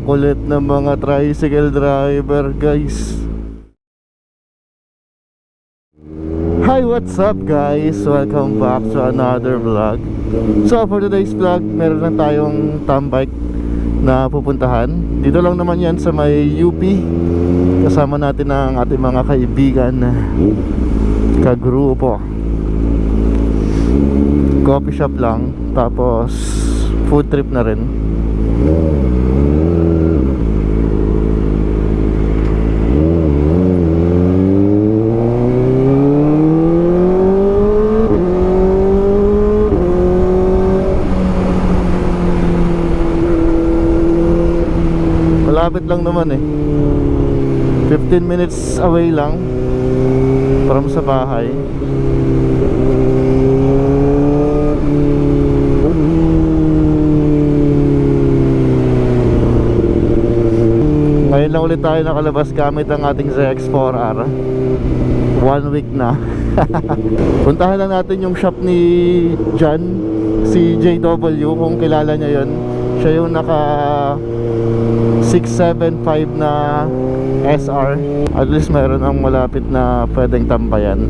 kulit ng mga tricycle driver, guys. Hi, what's up guys? Welcome back to another vlog. So for today's vlog, meron lang tayong tambike na pupuntahan. Dito lang naman yan sa may UP. Kasama natin ang ating mga kaibigan, kagrupo. Coffee shop lang, tapos food trip na rin. Malapit lang naman eh, 15 minutes away lang from sa bahay. Ngayon lang ulit tayo nakalabas gamit ang ating ZX4R. 1 week na. Puntahan lang natin yung shop ni John, si JW, kung kilala niya yon. Siya yung naka 675 na SR. At least meron ang malapit na pwedeng tambayan.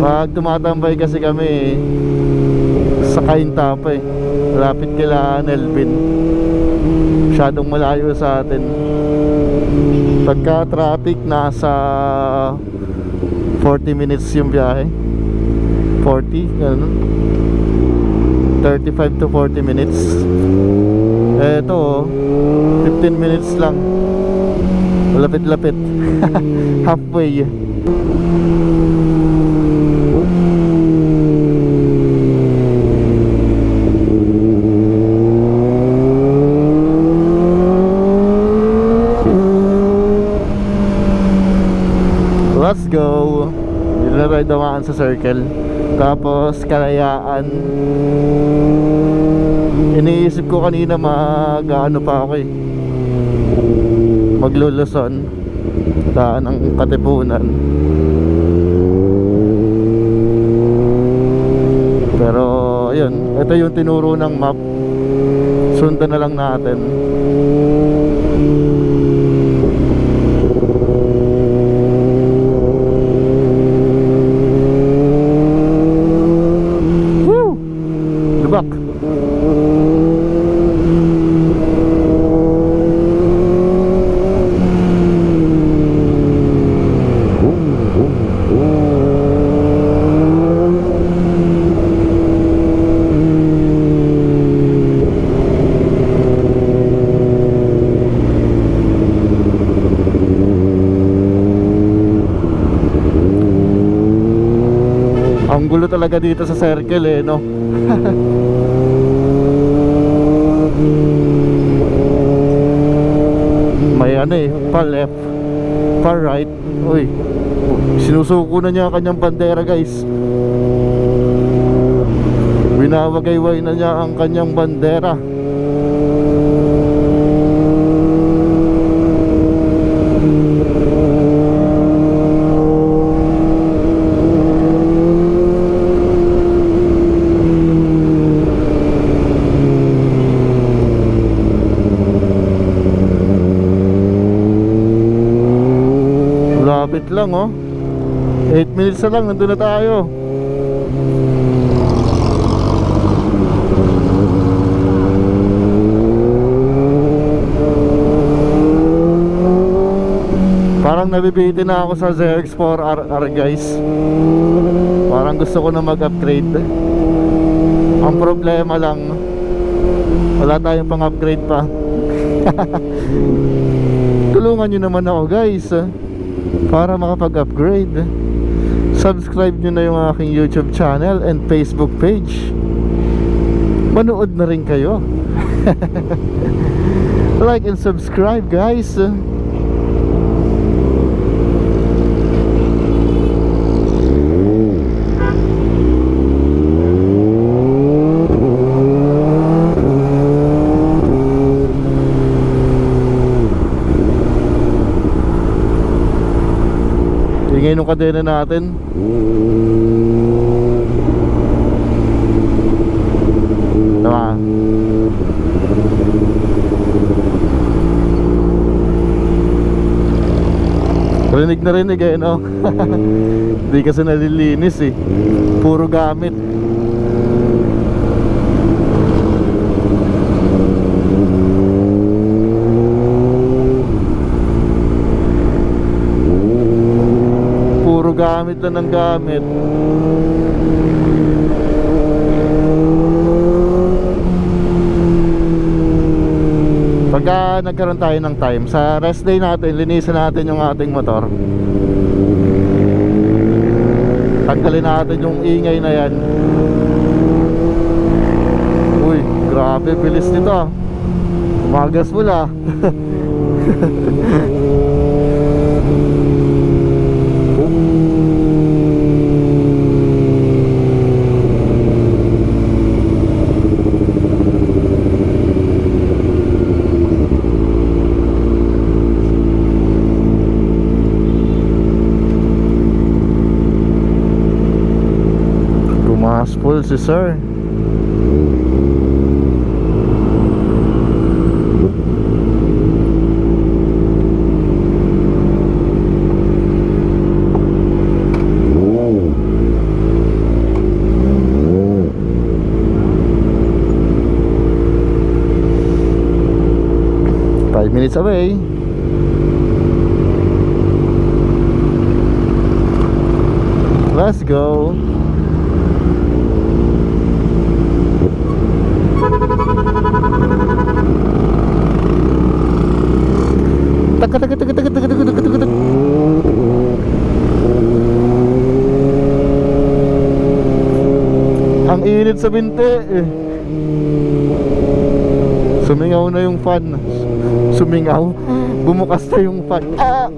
Pag tumatambay kasi kami sa Kaintapa eh, malapit kila Nelvin, masyadong malayo sa atin. Pagka traffic, nasa 40 minutes yung biyahe. 40, ganun, 35 to 40 minutes. Eto 15 minutes lang. Lapit-lapit. Halfway. Let's go. Dito na tayo dumaan sa circle. Tapos Kalayaan. Iniisip ko kanina mag-ano pa ako eh, magluluson, daan ng Katipunan. Pero ayun, ito yung tinuro ng map, sundan na lang natin. Woo! Lubak. Ang gulo talaga dito sa circle eh, no? May ano eh, pa left, pa right. Uy, sinusuko na niya ang kanyang bandera, guys. Binawagayway na niya ang kanyang bandera. Lapit lang oh, 8 minutes na lang, nandun na tayo. Parang nabibitin na ako sa ZX4R guys. Parang gusto ko na mag-upgrade. Ang problema lang, wala tayong pang-upgrade pa. Tulungan nyo naman ako guys, para makapag-upgrade. Subscribe nyo na yung aking YouTube channel and Facebook page. Manood na rin kayo. Like and subscribe guys. Tingin yung kadena natin. Rinig na rinig eh, no? Hindi kasi nalilinis eh. Puro gamit. Puro gamit na ng gamit. Pagka nagkaroon tayo ng time, sa rest day natin, linisan natin yung ating motor. Tanggalin natin yung ingay na yan. Uy, grabe bilis nito ah. Umagas mo la. Full si sir. Five minutes away. Let's go. Ang init sa binte eh. Sumingaw na yung fan. Sumingaw. Bumukas na yung fan. Ah!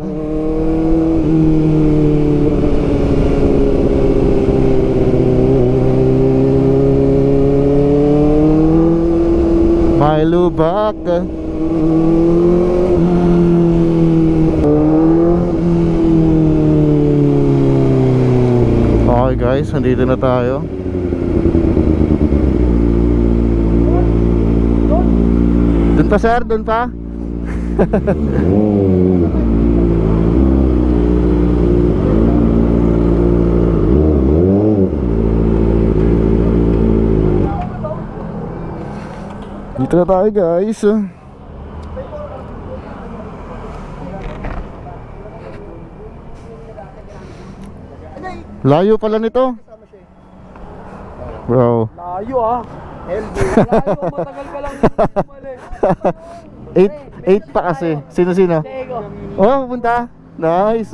May lubak. Okay guys, nandito na tayo. Doon pa sir, doon pa. Dito na tayo guys. Layo pala nito. Bro. Layo ah. LB. Layo, matagal ka lang umali. 8 pa kasi. Sino? Oh, punta. Nice.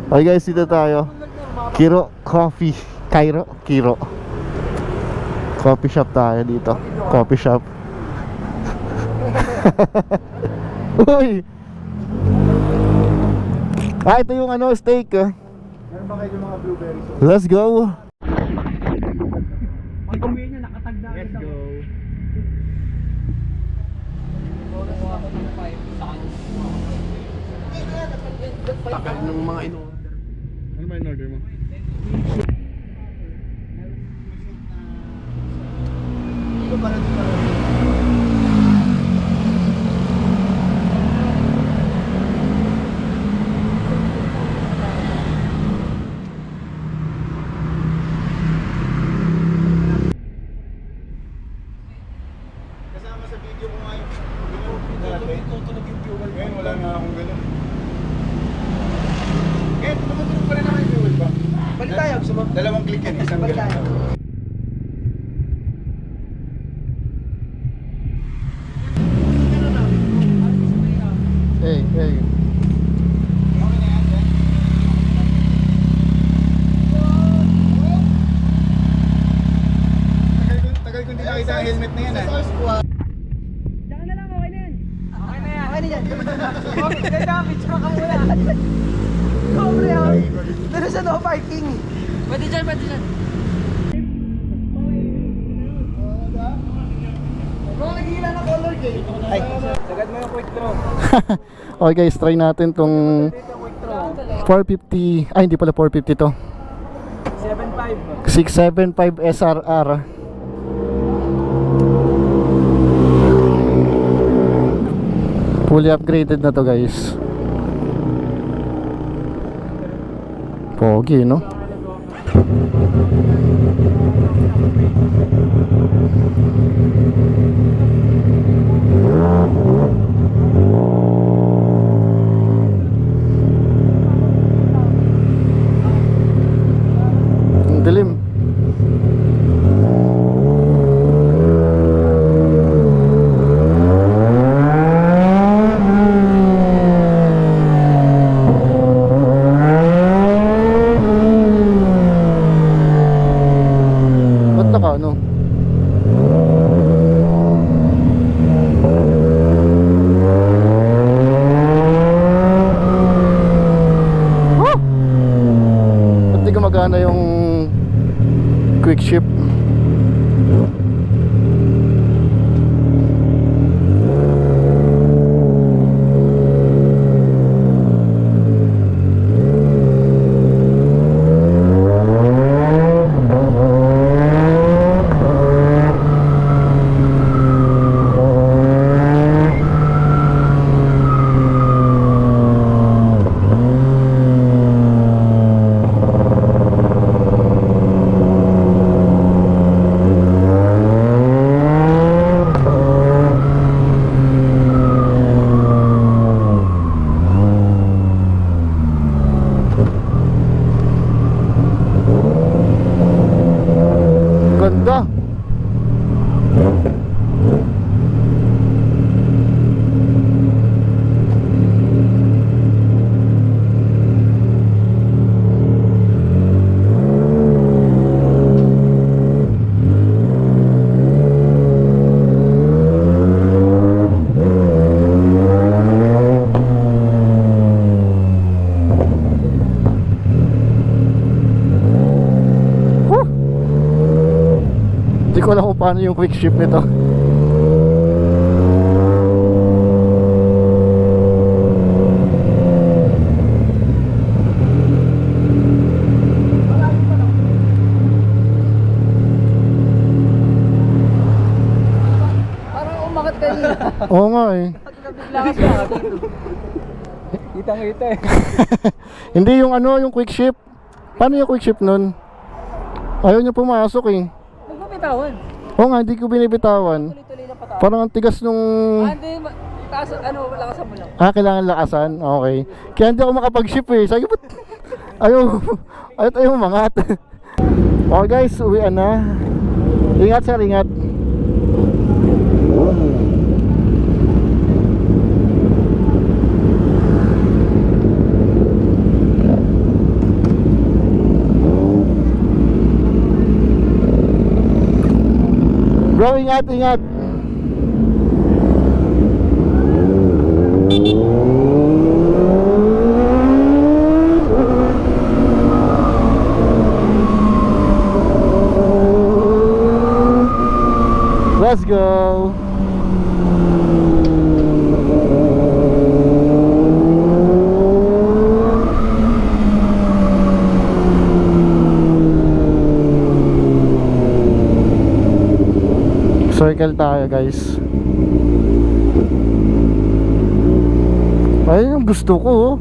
Okay guys, dito tayo. Kiro Coffee. Kiro Coffee shop tayo dito. Coffee shop. Uy. Ah, ito yung ano, steak. Meron ba kayo mga blueberries? Let's go. Pag umuwi niya, nakatagda. Let's go. Takal ng mga in-order. Ano ba in-order mo? Ito para dito. Ngayon wala nga akong ganun. Ngayon, tumutulog pa rin naman yung fuel ba? Balik tayo, gusto mo? Dalawang click yan, isang Balik tayo. ganun. Hey. Tagal ko hindi nakita ang helmet na yan ah. Diyan na lang, okay na yan. Okay na yan. Okay na yan. Okay, ganda, picture ka muna. Sobre ah. Pero sa no parking. Pwede dyan. Bro, nagihila na color gate. Ay, sagad mo yung quick draw. Okay guys, try natin tong 450. Ay, hindi pala 450 to. 675 SRR. Fully upgraded na to guys. Pogi, no? Ang dilim. Ba't naka ano? Ah! Ba't di gumagana yung quick ship? Ganda. Hindi ko alam kung paano yung quick ship nito. Parang umangat kanina. Oo nga eh. Bigla ka siya. Kitang-kita eh. Hindi yung ano, yung quick ship. Paano yung quick ship nun? Ayaw niya pumasok eh. Nagpapitawan. Oo nga, hindi ko binibitawan. Tuloy-tuloy na patawa. Parang ang tigas nung... Hindi, taas, ano, lakasan mo lang. Kailangan lakasan? Okay. Kaya hindi ako makapag-ship eh. Sabi ko, ayaw umangat. Okay guys, uwian na. Ingat sir, ingat. Bro, ingat, ingat. Let's go. Circle tayo guys. Ayun yung gusto ko oh.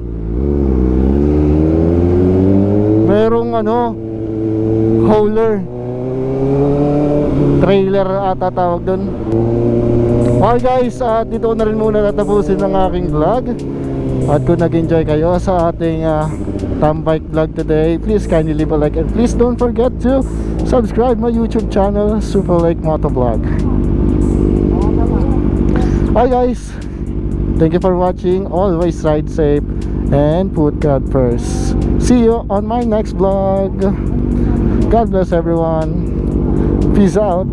Merong ano, hauler, trailer ata tawag dun. Okay guys, dito ko na rin muna tatapusin ang aking vlog. At kung nag-enjoy kayo sa ating Tambike vlog today, please kindly leave a like and please don't forget to subscribe my YouTube channel, Super Lake Motovlog. Hi guys, thank you for watching. Always ride safe and put God first. See you on my next vlog. God bless everyone. Peace out.